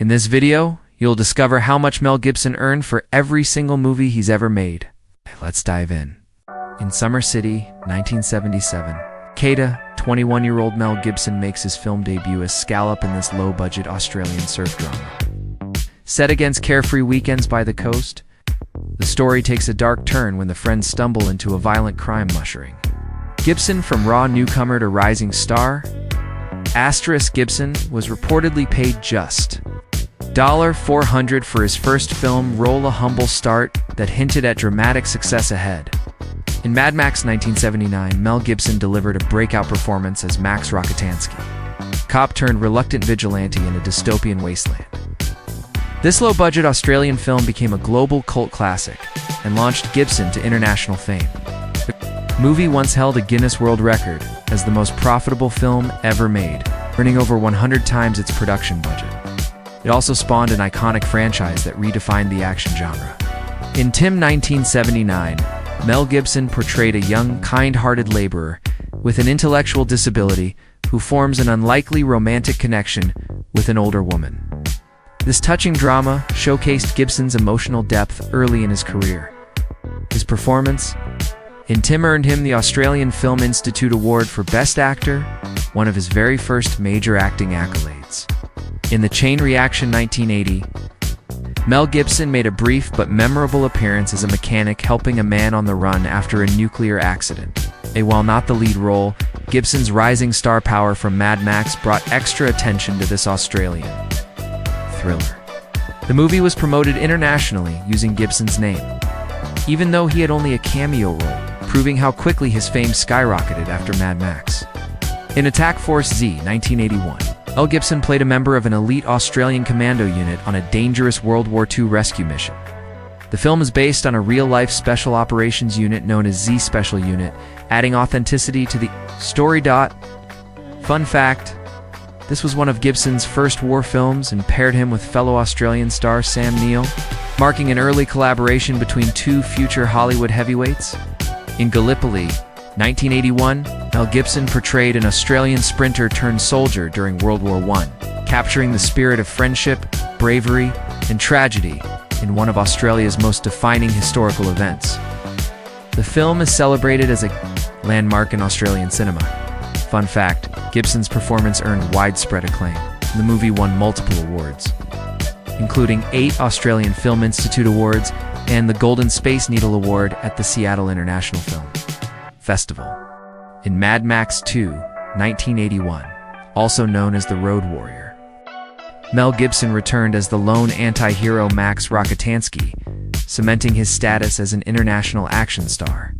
In this video, you'll discover how much Mel Gibson earned for every single movie he's ever made. Let's dive in. In Summer City, 1977, Kada, 21-year-old Mel Gibson makes his film debut as Scallop in this low-budget Australian surf drama. Set against carefree weekends by the coast, the story takes a dark turn when the friends stumble into a violent crime mushroom. Gibson, from raw newcomer to rising star, Gibson was reportedly paid just $400 for his first film role, a humble start that hinted at dramatic success ahead. In Mad Max 1979, Mel Gibson delivered a breakout performance as Max Rokitansky, cop turned reluctant vigilante in a dystopian wasteland. This low-budget Australian film became a global cult classic and launched Gibson to international fame. The movie once held a Guinness World Record as the most profitable film ever made, earning over 100 times its production budget. It also spawned an iconic franchise that redefined the action genre. In Tim 1979, Mel Gibson portrayed a young, kind-hearted laborer with an intellectual disability who forms an unlikely romantic connection with an older woman. This touching drama showcased Gibson's emotional depth early in his career. His performance in Tim earned him the Australian Film Institute Award for Best Actor, one of his very first major acting accolades. In The Chain Reaction 1980, Mel Gibson made a brief but memorable appearance as a mechanic helping a man on the run after a nuclear accident. While not the lead role, Gibson's rising star power from Mad Max brought extra attention to this Australian thriller. The movie was promoted internationally using Gibson's name, even though he had only a cameo role, proving how quickly his fame skyrocketed after Mad Max. In Attack Force Z 1981, Mel Gibson played a member of an elite Australian commando unit on a dangerous World War II rescue mission. The film is based on a real-life special operations unit known as Z Special Unit, adding authenticity to the story. Fun fact, this was one of Gibson's first war films and paired him with fellow Australian star Sam Neill, marking an early collaboration between two future Hollywood heavyweights. In Gallipoli, 1981, Mel Gibson portrayed an Australian sprinter turned soldier during World War I, capturing the spirit of friendship, bravery, and tragedy in one of Australia's most defining historical events. The film is celebrated as a landmark in Australian cinema. Fun fact, Gibson's performance earned widespread acclaim. The movie won multiple awards, including 8 Australian Film Institute Awards and the Golden Space Needle Award at the Seattle International Film Festival. In Mad Max 2, 1981, also known as The Road Warrior, Mel Gibson returned as the lone anti-hero Max Rokitansky, cementing his status as an international action star.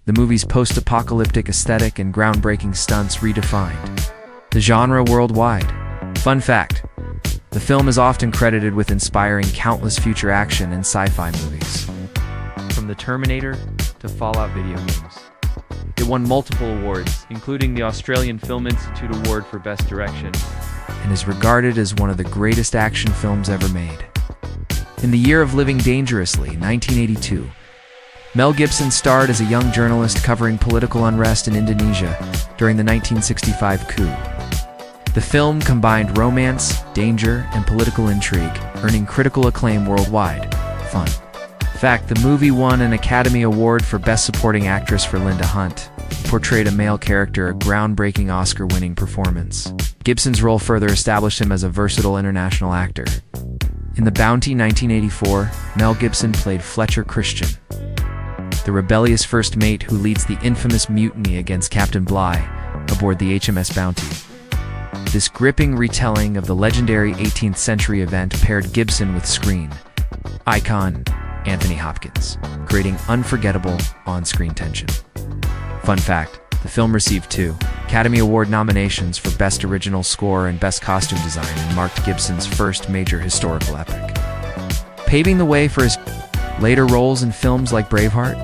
The movie's post-apocalyptic aesthetic and groundbreaking stunts redefined the genre worldwide. Fun fact, the film is often credited with inspiring countless future action and sci-fi movies, from The Terminator to Fallout video games. It won multiple awards, including the Australian Film Institute Award for Best Direction, and is regarded as one of the greatest action films ever made. In The Year of Living Dangerously, 1982, Mel Gibson starred as a young journalist covering political unrest in Indonesia during the 1965 coup. The film combined romance, danger, and political intrigue, earning critical acclaim worldwide. Fun fact, the movie won an Academy Award for Best Supporting Actress for Linda Hunt, who portrayed a male character, a groundbreaking Oscar-winning performance. Gibson's role further established him as a versatile international actor. In The Bounty 1984, Mel Gibson played Fletcher Christian, the rebellious first mate who leads the infamous mutiny against Captain Bligh aboard the HMS Bounty. This gripping retelling of the legendary 18th century event paired Gibson with screen icon Anthony Hopkins, creating unforgettable on-screen tension. Fun fact, the film received 2 Academy Award nominations for Best Original Score and Best Costume Design and marked Gibson's first major historical epic, paving the way for his later roles in films like Braveheart.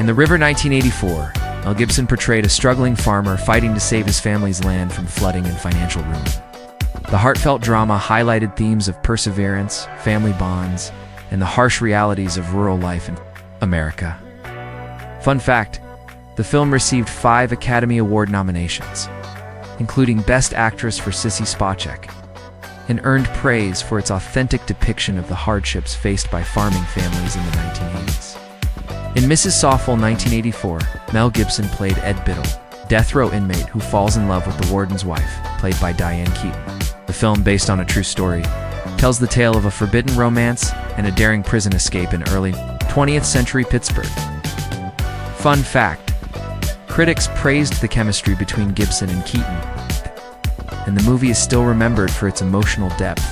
In The River 1984, Mel Gibson portrayed a struggling farmer fighting to save his family's land from flooding and financial ruin. The heartfelt drama highlighted themes of perseverance, family bonds, and the harsh realities of rural life in America. Fun fact, the film received 5 Academy Award nominations, including Best Actress for Sissy Spacek. and earned praise for its authentic depiction of the hardships faced by farming families in the 1980s. In Mrs. Sawful 1984, Mel Gibson played Ed Biddle, death row inmate who falls in love with the warden's wife, played by Diane Keaton. The film, based on a true story, tells the tale of a forbidden romance and a daring prison escape in early 20th century Pittsburgh. Fun fact: critics praised the chemistry between Gibson and Keaton, and the movie is still remembered for its emotional depth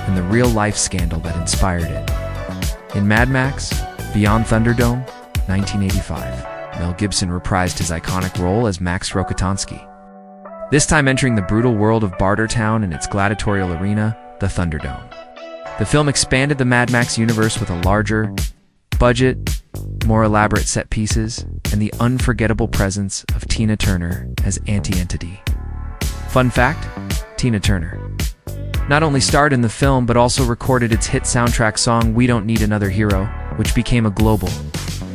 and the real-life scandal that inspired it. In Mad Max: Beyond Thunderdome, 1985, Mel Gibson reprised his iconic role as Max Rokitansky, this time entering the brutal world of Bartertown and its gladiatorial arena, the Thunderdome. The film expanded the Mad Max universe with a larger budget, more elaborate set pieces, and the unforgettable presence of Tina Turner as Auntie Entity. Fun fact: Tina Turner not only starred in the film but also recorded its hit soundtrack song We Don't Need Another Hero, which became a global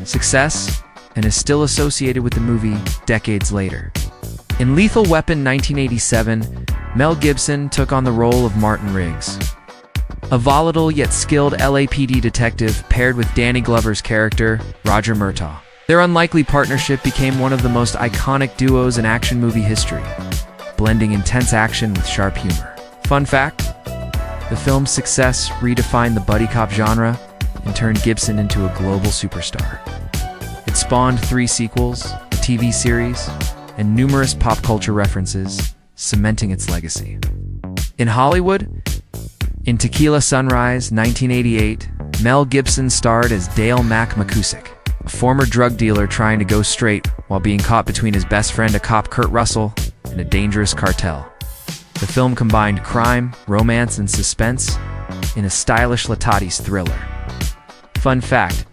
success and is still associated with the movie decades later. In Lethal Weapon 1987, Mel Gibson took on the role of Martin Riggs, a volatile yet skilled LAPD detective paired with Danny Glover's character, Roger Murtaugh. Their unlikely partnership became one of the most iconic duos in action movie history, blending intense action with sharp humor. Fun fact: the film's success redefined the buddy cop genre and turned Gibson into a global superstar. It spawned 3 sequels, a TV series, and numerous pop culture references, cementing its legacy. In Hollywood, in Tequila Sunrise, 1988, Mel Gibson starred as Dale Mac McCusick, a former drug dealer trying to go straight while being caught between his best friend, a cop Kurt Russell, and a dangerous cartel. The film combined crime, romance, and suspense in a stylish Latati's thriller. Fun fact: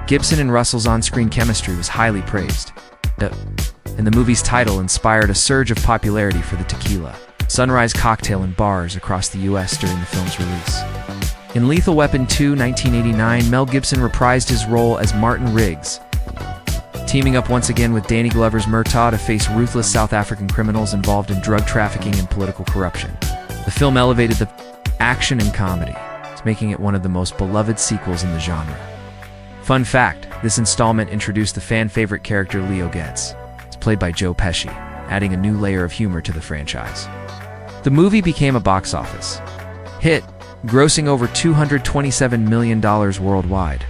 Gibson and Russell's on-screen chemistry was highly praised, and the movie's title inspired a surge of popularity for the Tequila Sunrise cocktail in bars across the US during the film's release. In Lethal Weapon 2, 1989, Mel Gibson reprised his role as Martin Riggs, teaming up once again with Danny Glover's Murtaugh to face ruthless South African criminals involved in drug trafficking and political corruption. The film elevated the action and comedy, making it one of the most beloved sequels in the genre. Fun fact: this installment introduced the fan-favorite character Leo Getz. It's played by Joe Pesci, adding a new layer of humor to the franchise. The movie became a box office hit, grossing over $227 million worldwide.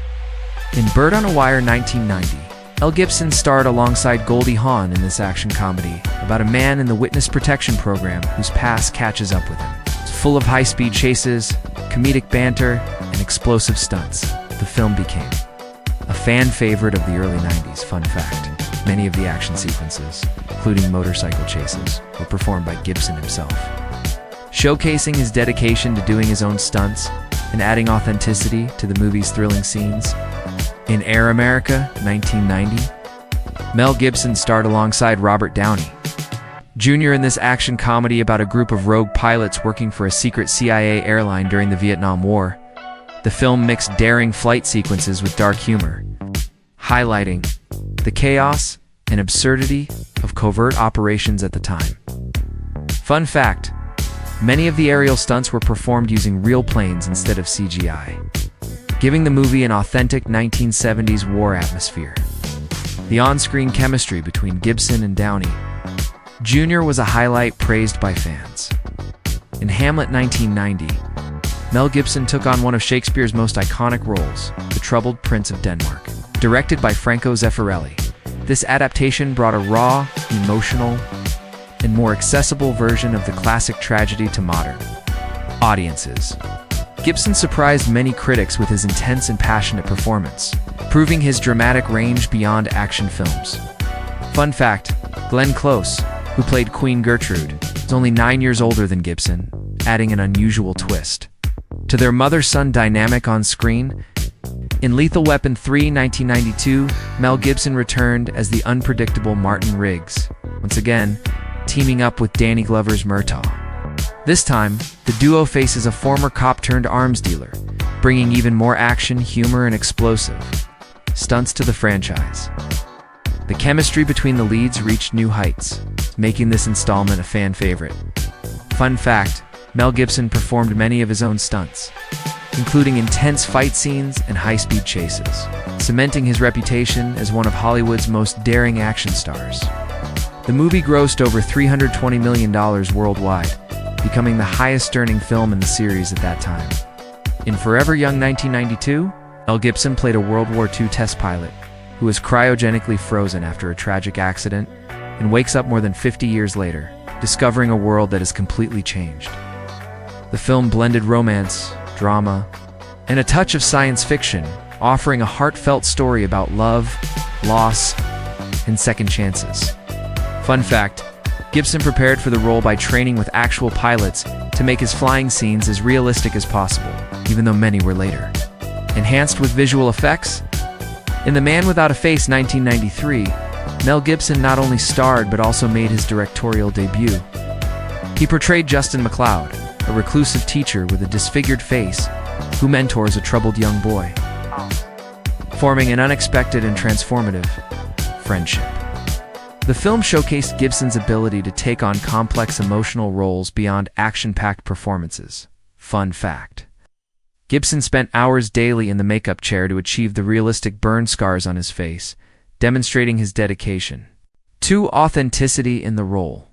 In Bird on a Wire 1990, Mel Gibson starred alongside Goldie Hawn in this action comedy about a man in the witness protection program whose past catches up with him. It's full of high-speed chases, comedic banter, and explosive stunts. The film became a fan favorite of the early 90s. Fun fact: many of the action sequences, including motorcycle chases, were performed by Gibson himself, showcasing his dedication to doing his own stunts and adding authenticity to the movie's thrilling scenes. In Air America, 1990, Mel Gibson starred alongside Robert Downey Jr. in this action comedy about a group of rogue pilots working for a secret CIA airline during the Vietnam War. The film mixed daring flight sequences with dark humor, highlighting the chaos and absurdity of covert operations at the time. Fun fact: many of the aerial stunts were performed using real planes instead of CGI, giving the movie an authentic 1970s war atmosphere. The on-screen chemistry between Gibson and Downey Jr. was a highlight praised by fans. In Hamlet 1990, Mel Gibson took on one of Shakespeare's most iconic roles, the troubled Prince of Denmark. Directed by Franco Zeffirelli, this adaptation brought a raw, emotional, and more accessible version of the classic tragedy to modern audiences. Gibson surprised many critics with his intense and passionate performance, proving his dramatic range beyond action films. Fun fact: Glenn Close, who played Queen Gertrude, is only 9 years older than Gibson, adding an unusual twist to their mother-son dynamic on screen. In Lethal Weapon 3, 1992, Mel Gibson returned as the unpredictable Martin Riggs, once again teaming up with Danny Glover's Murtaugh. This time, the duo faces a former cop-turned-arms dealer, bringing even more action, humor, and explosive stunts to the franchise. The chemistry between the leads reached new heights, making this installment a fan favorite. Fun fact: Mel Gibson performed many of his own stunts, including intense fight scenes and high-speed chases, cementing his reputation as one of Hollywood's most daring action stars. The movie grossed over $320 million worldwide, becoming the highest-earning film in the series at that time. In Forever Young 1992, Mel Gibson played a World War II test pilot who was cryogenically frozen after a tragic accident and wakes up more than 50 years later, discovering a world that has completely changed. The film blended romance, drama, and a touch of science fiction, offering a heartfelt story about love, loss, and second chances. Fun fact, Gibson prepared for the role by training with actual pilots to make his flying scenes as realistic as possible, even though many were later enhanced with visual effects. In The Man Without a Face 1993, Mel Gibson not only starred but also made his directorial debut. He portrayed Justin McLeod, a reclusive teacher with a disfigured face who mentors a troubled young boy, forming an unexpected and transformative friendship. The film showcased Gibson's ability to take on complex emotional roles beyond action-packed performances. Fun fact: Gibson spent hours daily in the makeup chair to achieve the realistic burn scars on his face, demonstrating his dedication to authenticity in the role.